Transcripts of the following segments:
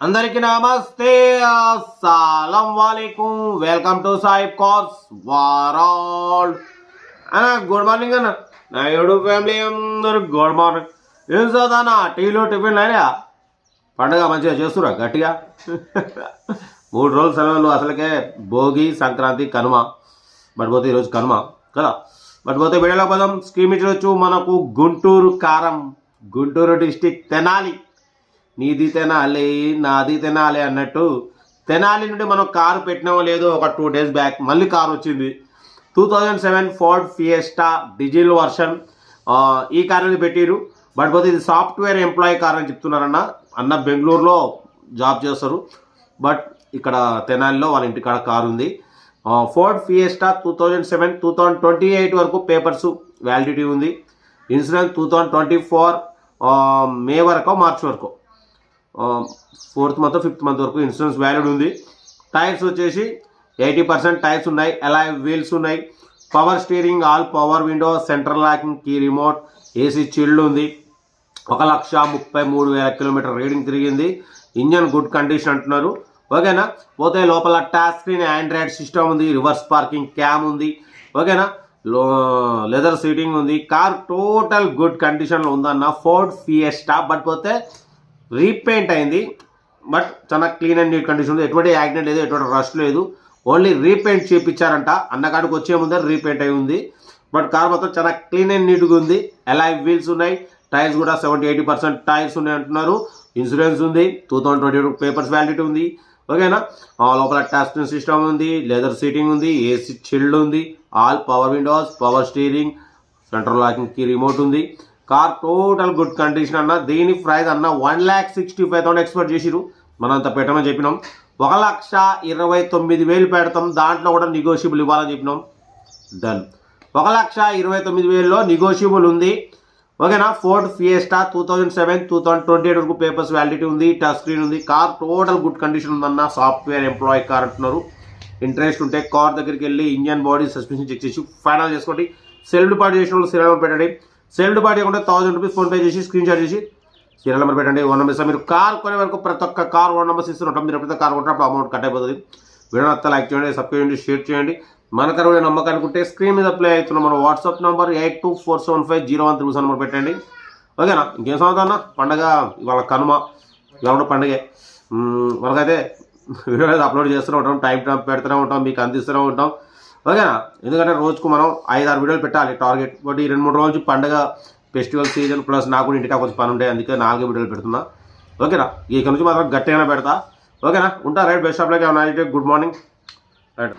అందరికీ నమస్తే, అస్సలం వాలేకుం. Welcome to Saib cars world. అన్న గుడ్ మార్నింగ్ అన్న. నా యూట్యూబ్ ఫ్యామిలీ అందరు గుడ్ మార్నింగ్. ఏం చదువుతానా టీలో టిఫిన్ అయినా పండుగ మంచిగా చేస్తురా గట్టిగా. 3 రోజులు సెలవులు. అసలుకే భోగి, సంక్రాంతి, కనుమ. బట్ పోతే ఈరోజు కనుమ కదా. బట్ పోతే వీడియోలో పదం స్క్రీన్ ఇచ్చవచ్చు. మనకు గుంటూరు కారం, గుంటూరు డిస్టిక్ తెనాలి. నీది తెనాలి నాది తెనాలి అన్నట్టు తెనాలి నుండి మనం కారు పెట్టినామో లేదో ఒక 2 days బ్యాక్ మళ్ళీ కారు వచ్చింది. 2007 ఫోర్డ్ ఫియెస్టా డీజిల్ వర్షన్. ఈ కార్ అనేది పెట్టిరు. బట్ పోతే ఇది సాఫ్ట్వేర్ ఎంప్లాయీ కార్ అని చెప్తున్నారన్న. అన్న బెంగళూరులో జాబ్ చేస్తారు. బట్ ఇక్కడ తెనాలిలో వాళ్ళ ఇంటికాడ కారు ఉంది. ఫోర్డ్ ఫియెస్టా 2007 2028 వరకు పేపర్స్ వ్యాలిడిటీ ఉంది. ఇన్సూరెన్స్ 2024 మే వరకు మార్చ్ వరకు 4th month 5th month వరకు ఇన్సూరెన్స్ వ్యాలిడ్ ఉంది. టైర్స్ వచ్చేసి 80% టైర్స్ ఉన్నాయి. అలాయ్ వీల్స్ ఉన్నాయి. Power steering, all power window, central locking, key remote, AC chilled ఉంది. 1,33,000 కిలోమీటర్ రీడింగ్ తిరిగింది. ఇంజన్ గుడ్ కండిషన్ అంటున్నారు. ఓకేనా. పోతే లోపల టచ్ స్క్రీన్, ఆండ్రాయిడ్ సిస్టమ్ ఉంది. రివర్స్ పార్కింగ్ క్యామ్ ఉంది. ఓకేనా. లెదర్ సీటింగ్ ఉంది. కార్ టోటల్ గుడ్ కండిషన్లో ఉందన్న ఫోర్డ్ ఫియెస్టా. బట్ పోతే రీపెయింట్ అయింది. బట్ చాలా క్లీన్ అండ్ నీట్ కండిషన్ ఉంది. ఎటువంటి యాక్సిడెంట్ లేదు, ఎటువంటి రష్ లేదు. Only repaint చేయించారంట. అన్నకాడికి వచ్చే ముందే రీపెయింట్ అయి ఉంది. బట్ కార్ మొత్తం చాలా క్లీన్ అండ్ నీట్గా ఉంది. అలాయ్ వీల్స్ ఉన్నాయి. టైర్స్ కూడా 70-80% టైర్స్ ఉన్నాయి అంటున్నారు. ఇన్సూరెన్స్ ఉంది. 2022 పేపర్స్ వ్యాలిడిటీ ఉంది. ఓకేనా. లోపల టచ్ స్క్రీన్ సిస్టమ్ ఉంది. లెదర్ సీటింగ్ ఉంది. ఏసీ చిల్డ్ ఉంది. All power windows, power steering, central locking, key remote ఉంది. కార్ టోటల్ గుడ్ కండిషన్ అన్న. దీని ప్రైస్ అన్న 1,65,000 ఎక్స్పెక్ట్ చేసిరు. మనం అంత పెట్టమని చెప్పినాం. 1,29,000 పెడతాం. దాంట్లో కూడా నెగోషియబుల్ ఇవ్వాలని చెప్పినాం. డన్. 1,29,000లో నెగోషియబుల్ ఉంది. ఓకేనా. ఫోర్డ్ ఫియెస్టా 2007 2028 వరకు పేపర్స్ వ్యాలిడిటీ ఉంది. టచ్ స్క్రీన్ ఉంది. కార్ టోటల్ గుడ్ కండిషన్ ఉందన్న. సాఫ్ట్వేర్ ఎంప్లాయీ కార్ అంటున్నారు. ఇంట్రెస్ట్ ఉంటే కార్ దగ్గరికి వెళ్ళి ఇంజన్, బాడీ, సస్పెన్షన్ చెక్ చేసి ఫైనల్ చేసుకోండి. సెల్ఫ్ డిపాజిట్ చేసిన వాళ్ళు సీరియల్ నెంబర్ పెట్టండి. సెల్ఫ్ డిపాజిట్ చేయకుండా 1,000 రూపీస్ ఫోన్పే చేసి స్క్రీన్ షాట్ చేసి సీరియల్ నెంబర్ పెట్టండి. 1 నెంబర్ ఇస్తాం. మీరు కార్ కొనే వరకు ప్రతి ఒక్క కార్ 1 నెంబర్స్ ఇస్తున్నట్టు. మీరు ఎప్పుడైతే కార్ కొంటున్నప్పుడు అమౌంట్ కట్ అయిపోతుంది. వీడియో అంతా లైక్ చేయండి, సబ్స్క్రైబ్ చేయండి, షేర్ చేయండి. మన కరువు నమ్మకం అనుకుంటే స్క్రీన్ మీద ప్లే అవుతున్న మన వాట్సాప్ నెంబర్ 82475013 నెంబర్ పెట్టండి. ఓకేనా. ఇంకేం సంగతి పండగ ఇవాళ కనుమ, ఇవాళ పండుగే. మనకైతే వీడియో అయితే అప్లోడ్ చేస్తూనే ఉంటాం. టైం పెడుతూనే ఉంటాం, మీకు అందిస్తూనే ఉంటాం. ఓకేనా. ఎందుకంటే రోజుకు మనం 5-6 వీడియోలు పెట్టాలి టార్గెట్. బట్ ఈ 2-3 రోజులు పండుగ ఫెస్టివల్ సీజన్ ప్లస్ నాకు కూడా ఇంటికి కొంచెం పని ఉంటాయి. అందుకే 4 వీడియోలు పెడుతున్నా. ఓకేనా. ఇక నుంచి మాత్రం గట్టిగానే పెడతా. ఓకేనా. ఉంటా. Right. Best of luck. Good morning. Right.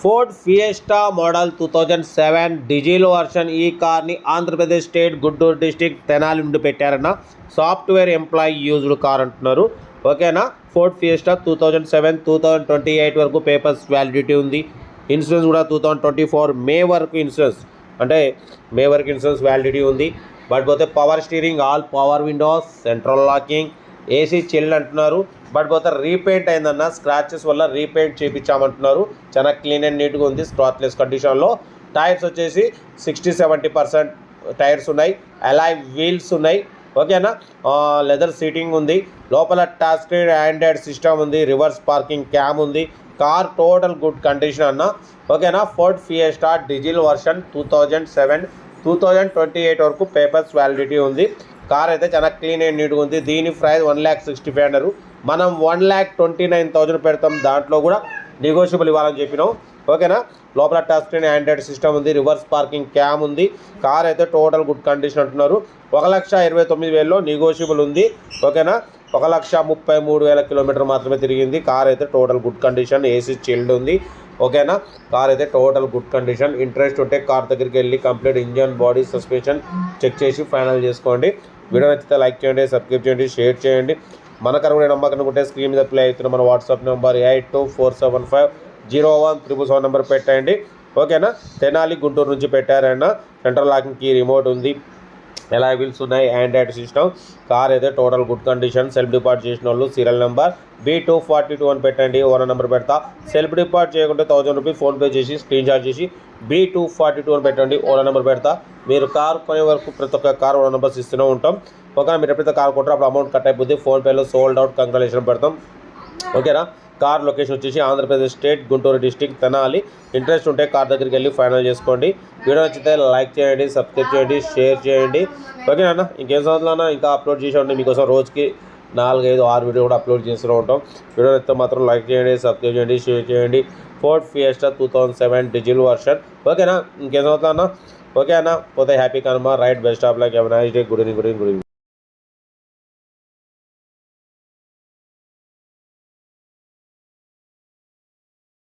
Ford fiesta model 2007 diesel version. ఈ కార్ని ఆంధ్రప్రదేశ్ స్టేట్ గుంటూరు డిస్టిక్ తెనాలి నుండి పెట్టారన్న. సాఫ్ట్వేర్ ఎంప్లాయీ యూజ్డ్ కార్ అంటున్నారు. ఓకేనా. ఫోర్డ్ ఫియెస్టా 2007 2028 వరకు పేపర్స్ వ్యాలిడిటీ ఉంది. ఇన్సూరెన్స్ కూడా 2024 మే వరకు ఇన్సూరెన్స్, అంటే మే వరకు ఇన్సూరెన్స్ వ్యాలిడిటీ ఉంది. బట్ పోతే power steering, all power Windows, central locking, AC chilled అంటున్నారు. బట్ పోతే రీపెయింట్ అయిందన్న. స్క్రాచెస్ వల్ల రీపెయింట్ చేయించామంటున్నారు. చాలా క్లీన్ అండ్ నీట్గా ఉంది. స్క్రాచ్లెస్ కండిషన్లో. టైర్స్ వచ్చేసి 60-70% టైర్స్ ఉన్నాయి. అలాయ్ వీల్స్ ఉన్నాయి. ఓకేనా. లెదర్ సీటింగ్ ఉంది. లోపల టచ్ స్క్రీన్, ఆండ్రాయిడ్ సిస్టమ్ ఉంది. రివర్స్ పార్కింగ్ క్యామ్ ఉంది. కార్ టోటల్ గుడ్ కండిషన్ అన్న. ఓకేనా. ఫోర్డ్ ఫియెస్టా డీజిల్ వర్షన్ 2007 2028 వరకు పేపర్స్ వ్యాలిడిటీ ఉంది. కార్ అయితే చాలా క్లీన్ అండ్ నీట్గా ఉంది. దీని ప్రైస్ 1,65,000 అన్నారు. మనం 1,29,000 పెడతాం. దాంట్లో కూడా నెగోషియబుల్ ఇవ్వాలని చెప్పినాం. ఓకేనా. లోపల టచ్ స్క్రీన్, ఆండ్రాయిడ్ సిస్టమ్ ఉంది. రివర్స్ పార్కింగ్ క్యామ్ ఉంది. కార్ అయితే టోటల్ గుడ్ కండిషన్ అంటున్నారు. 1,29,000లో నెగోషియబుల్ ఉంది. ఓకేనా. 1,33,000 కిలోమీటర్ మాత్రమే తిరిగింది. కార్ అయితే total good condition. AC chilled ఉంది. ఓకేనా. కార్ అయితే టోటల్ గుడ్ కండిషన్. ఇంట్రెస్ట్ ఉంటే కార్ దగ్గరికి వెళ్ళి complete engine, body, suspension check చేసి ఫైనల్ చేసుకోండి. వీడియో నచ్చితే లైక్ చేయండి, సబ్స్క్రైబ్ చేయండి, షేర్ చేయండి. మన కరువు నమ్మకం అనుకుంటే స్క్రీన్ మీద ప్లే అవుతున్న మన వాట్సాప్ నెంబర్ 82475013 నెంబర్ పెట్టండి. ఓకేనా. తెనాలి గుంటూరు నుంచి పెట్టారన్న. సెంట్రల్ లాకింగ్, కీ రిమోట్ ఉంది. అలాయ్ వీల్స్ ఉన్నాయి. Android system. కార్ అయితే total good condition. Self deposit చేసిన వాళ్ళు సీరియల్ నెంబర్ B242 అని పెట్టండి. 1 నెంబర్ పెడతా. సెల్ఫ్ డిపాజిట్ చేయకుంటే 1,000 రూపీస్ ఫోన్పే చేసి స్క్రీన్ షాట్ చేసి B242 అని పెట్టండి. 1 నెంబర్ పెడతా. మీరు కార్ కొనే వరకు ప్రతి ఒక్క కార్ 1 నెంబర్స్ ఇస్తూనే ఉంటాం. ఓకేనా. మీరు ఎప్పుడైతే కార్ కొంటారో అప్పుడు అమౌంట్ కట్ అయిపోతుంది. ఫోన్పేలో సోల్డ్ అవుట్ కంగ్రాచులేషన్ పెడతాం. ఓకేనా. కార్ లొకేషన్ వచ్చేసి Andhra Pradesh state, Guntur district, Tenali. Interest ఉంటే కార్ దగ్గరికి వెళ్ళి ఫైనల్ చేసుకోండి. వీడియో నచ్చితే లైక్ చేయండి, సబ్స్క్రైబ్ చేయండి, షేర్ చేయండి. ఓకేనా. ఇంకేం సంవత్సరాలు ఇంకా అప్లోడ్ చేసి ఉంటే మీకోసం రోజుకి 4, 5, 6 వీడియో కూడా అప్లోడ్ చేస్తూ ఉంటాం. వీడియో నచ్చితే మాత్రం లైక్ చేయండి, సబ్స్క్రైబ్ చేయండి, షేర్ చేయండి. Ford fiesta 2007 diesel version. ఓకేనా. ఇంకేం సంవత్సరాలు ఓకే అన్న. పోతే happy Kanuma. Right best of like. Have a nice day. Good evening.